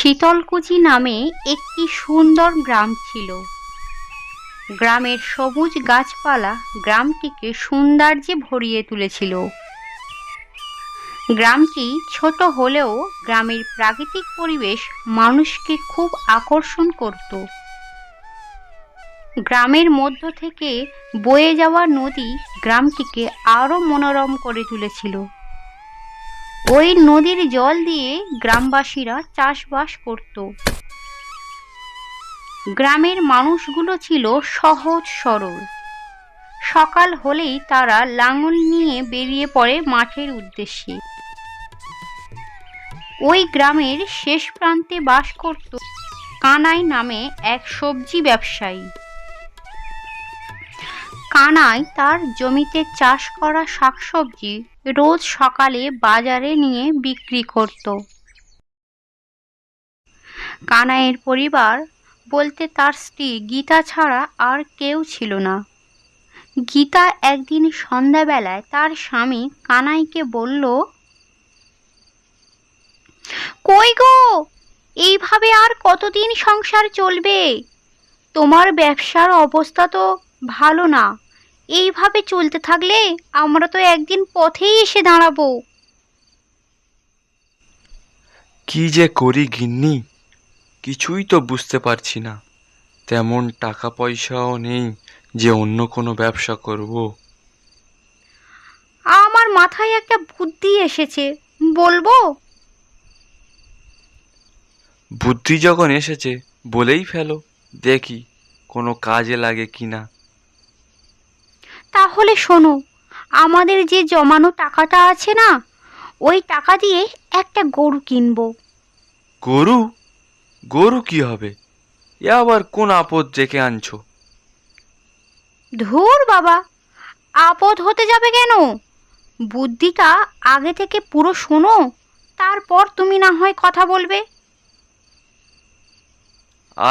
শীতলকুচি নামে একটি সুন্দর গ্রাম ছিল। গ্রামের সবুজ গাছপালা গ্রামটিকে সৌন্দর্যে ভরিয়ে তুলেছিল। গ্রামটি ছোট হলেও গ্রামের প্রাকৃতিক পরিবেশ মানুষকে খুব আকর্ষণ করত। গ্রামের মধ্য থেকে বয়ে যাওয়া নদী গ্রামটিকে আরো মনোরম করে তুলেছিল। ওই নদীর জল দিয়ে গ্রামবাসীরা চাষবাস করত। গ্রামের মানুষগুলো ছিল সহজ সরল। সকাল হলেই তারা লাঙল নিয়ে বেরিয়ে পড়ে মাঠের উদ্দেশ্যে। ওই গ্রামের শেষ প্রান্তে বাস করত কানাই নামে এক সবজি ব্যবসায়ী। কানাই তার জমিতে চাষ করা শাকসবজি রোজ সকালে বাজারে নিয়ে বিক্রি করত। কানাইয়ের পরিবার বলতে তার স্ত্রী গীতা ছাড়া আর কেউ ছিল না। গীতা একদিন সন্ধ্যাবেলায় তার স্বামী কানাইকে বলল, কই গো, এইভাবে আর কতদিন সংসার চলবে? তোমার ব্যবসার অবস্থা তো ভালো না। এইভাবে চলতে থাকলে আমরা তো একদিন পথেই এসে দাঁড়াবো। কি যে করি গিন্নি, কিছুই তো বুঝতে পারছি না। তেমন টাকা পয়সাও নেই যে অন্য কোনো ব্যবসা করব। আমার মাথায় একটা বুদ্ধি এসেছে, বলবো? বুদ্ধি যখন এসেছে বলেই ফেলো, দেখি কোনো কাজে লাগে কিনা। তাহলে শোনো, আমাদের যে জমানো টাকাটা আছে না, ওই টাকা দিয়ে একটা গরু কিনবো। গরু? গরু কি হবে? এ আবার কোন আপদ ডেকে আনছো? ধুর বাবা, আপদ হতে যাবে কেন? বুদ্ধিটা আগে থেকে পুরো শোনো, তারপর তুমি না হয় কথা বলবে।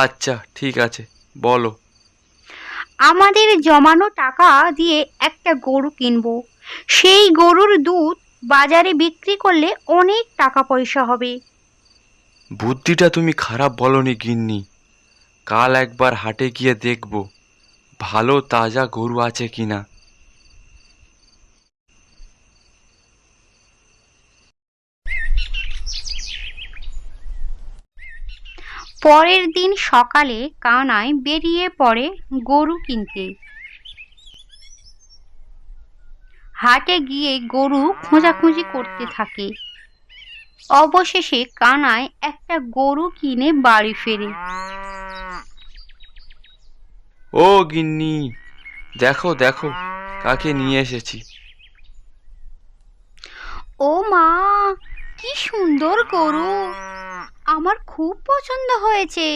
আচ্ছা ঠিক আছে, বলো। আমাদের জমানো টাকা দিয়ে একটা গরু কিনবো। সেই গরুর দুধ বাজারে বিক্রি করলে অনেক টাকা পয়সা হবে। বুদ্ধিটা তুমি খারাপ বলনি গিন্নি। কাল একবার হাটে গিয়ে দেখব ভালো তাজা গরু আছে কিনা। পরের দিন সকালে কানাই বেরিয়ে পড়ে গরু কিনতে। হাটে গিয়ে গরু খোঁজাখুঁজি করতে থাকে। অবশেষে কানাই একটা গরু কিনে বাড়ি ফেরে। ও গিন্নি, দেখো দেখো কাকে নিয়ে এসেছি। ও মা, কি সুন্দর গরু! আমার খুব পছন্দ হয়েছে।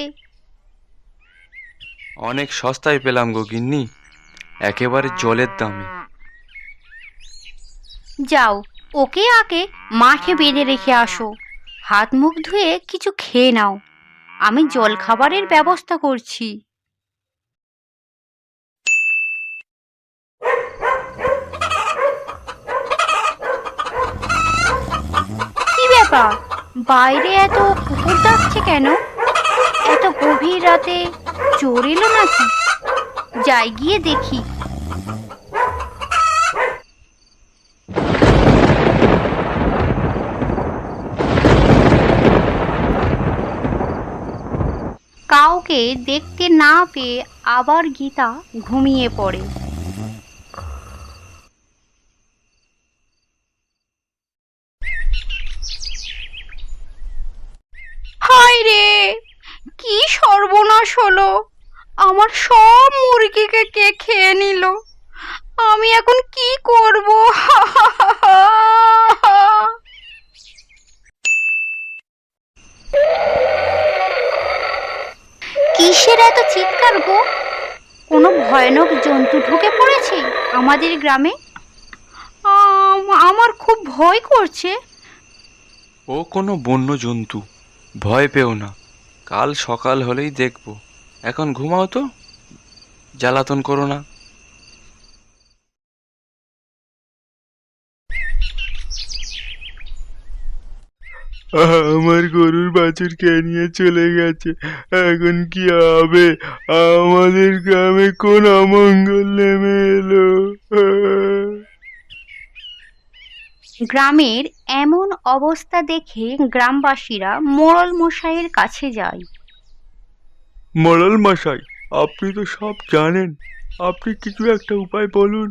অনেক সস্তায় পেলাম গো গিন্নি, একেবারে জলের দামে। যাও, ওকে আগে মাঠে বেঁধে রেখে আসো। হাত মুখ ধুয়ে কিছু খেয়ে নাও, আমি জল খাবারের ব্যবস্থা করছি। কি ব্যাপার, বাইরে এত কুকুর ডাকছে কেন? এত গভীর রাতে চোর এলো নাকি? যাই গিয়ে দেখি। কাউকে দেখতে না পেয়ে আবার গীতা ঘুমিয়ে পড়ে। হায় রে, কি সর্বনাশ হলো! আমার সব মুরগিকে কে খেয়ে নিল! আমি এখন কি করব? কিসের এত চিৎকার গো? কোনো ভয়ানক জন্তু ঢুকে পড়েছে আমাদের গ্রামে? আমার খুব ভয় করছে। ও কোনো বন্য জন্তু, ভয় পেও না। কাল সকাল হলেই দেখব। এখন ঘুমাও তো, জ্বালাতন করো না। আমার গরুর বাছুরকে নিয়ে চলে গেছে, এখন কি হবে? আমাদের গ্রামে কোন অমঙ্গল নেমে এলো? গ্রামের এমন অবস্থা দেখে গ্রামবাসীরা মোড়ল মশাইয়ের কাছে যায়। মোড়ল মশাই, আপনি তো সব জানেন, আপনি কিছু একটা উপায় বলুন।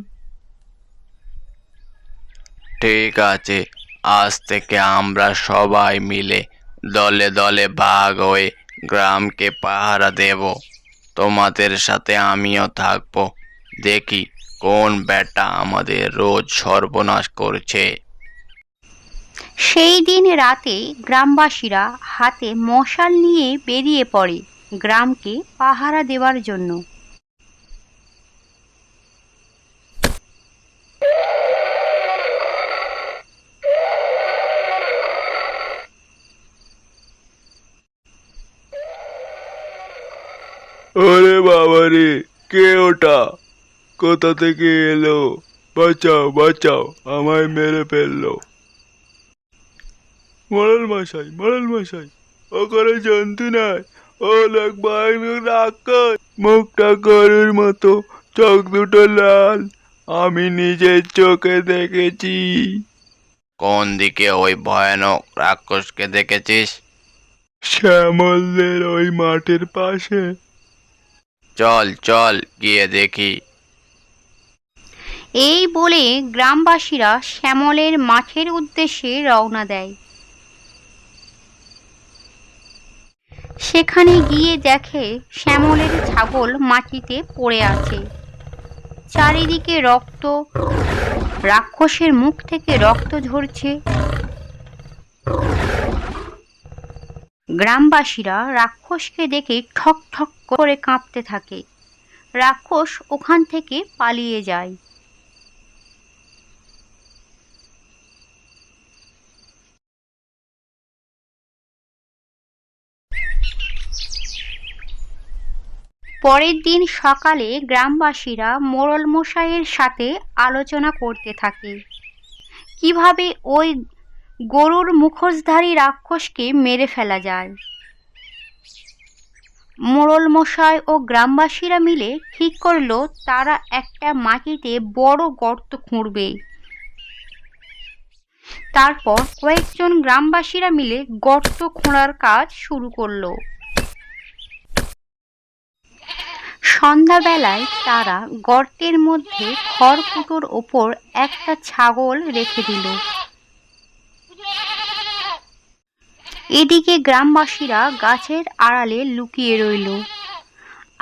ঠিক আছে, আজ থেকে আমরা সবাই মিলে দলে দলে ভাগ হয়ে গ্রামকে পাহারা দেব। তোমাদের সাথে আমিও থাকবো। দেখি কোন বেটা আমাদের রোজ সর্বনাশ করছে। সেই দিন রাতে গ্রামবাসীরা হাতে মশাল নিয়ে বেরিয়ে পড়ে গ্রামকে পাহারা দেওয়ার জন্য। ওরে বাবা রে, কে ওটা? কোথা থেকে এলো? বাঁচাও বাঁচাও, আমায় মেরে ফেললো। মোড়ল মশাই, মোড়ল মশাই, ও করে জন্তু নয়, ও লোক ভয়ানক রাক্ষস, মুখটা গরুর মতো, চোখ দুটো লাল, আমি নিজের চোখে দেখেছি। কোন দিকে ওই ভয়ানক রাক্ষসকে দেখেছিস? শ্যামলদের ওই মাঠের পাশে। চল চল গিয়ে দেখি। এই বলে গ্রামবাসীরা শ্যামলের মাঠের উদ্দেশ্যে রওনা দেয়। সেখানে গিয়ে দেখে শ্যামলের ছাগল মাটিতে পড়ে আছে, চারিদিকে রক্ত, রাক্ষসের মুখ থেকে রক্ত ঝরছে। গ্রামবাসীরা রাক্ষসকে দেখে ঠক ঠক করে কাঁপতে থাকে। রাক্ষস ওখান থেকে পালিয়ে যায়। পরের দিন সকালে গ্রামবাসীরা মোড়ল মশাইয়ের সাথে আলোচনা করতে থাকে কিভাবে ওই গরুর মুখোশধারী রাক্ষসকে মেরে ফেলা যায়। মোড়ল মশাই ও গ্রামবাসীরা মিলে ঠিক করলো তারা একটা মাটিতে বড় গর্ত খুঁড়বে। তারপর কয়েকজন গ্রামবাসীরা মিলে গর্ত খোঁড়ার কাজ শুরু করলো। সন্ধ্যাবেলায় তারা গর্তের মধ্যে খড়কুটোর ওপর একটা ছাগল রেখে দিল। এদিকে গ্রামবাসীরা গাছের আড়ালে লুকিয়ে রইল।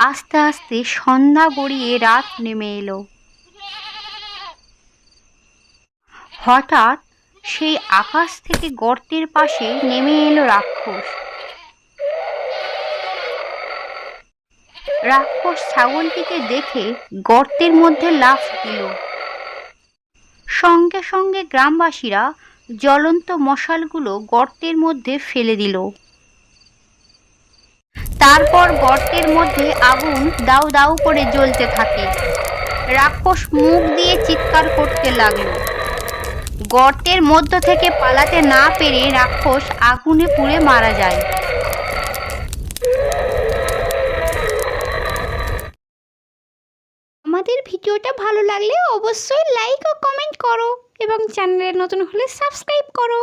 আস্তে আস্তে সন্ধ্যা গড়িয়ে রাত নেমে এলো। হঠাৎ সেই আকাশ থেকে গর্তের পাশে নেমে এলো রাক্ষস। রাক্ষস ছাগলটিকে দেখে গর্তের মধ্যে লাফ দিল। সঙ্গে সঙ্গে গ্রামবাসীরা জ্বলন্ত মশালগুলো গর্তের মধ্যে ফেলে দিল। তারপর গর্তের মধ্যে আগুন দাউ দাউ করে জ্বলতে থাকে। রাক্ষস মুখ দিয়ে চিৎকার করতে লাগলো। গর্তের মধ্য থেকে পালাতে না পেরে রাক্ষস আগুনে পুড়ে মারা যায়। আমাদের ভিডিওটা ভালো লাগলে অবশ্যই লাইক ও কমেন্ট করো এবং চ্যানেলে নতুন হলে সাবস্ক্রাইব করো।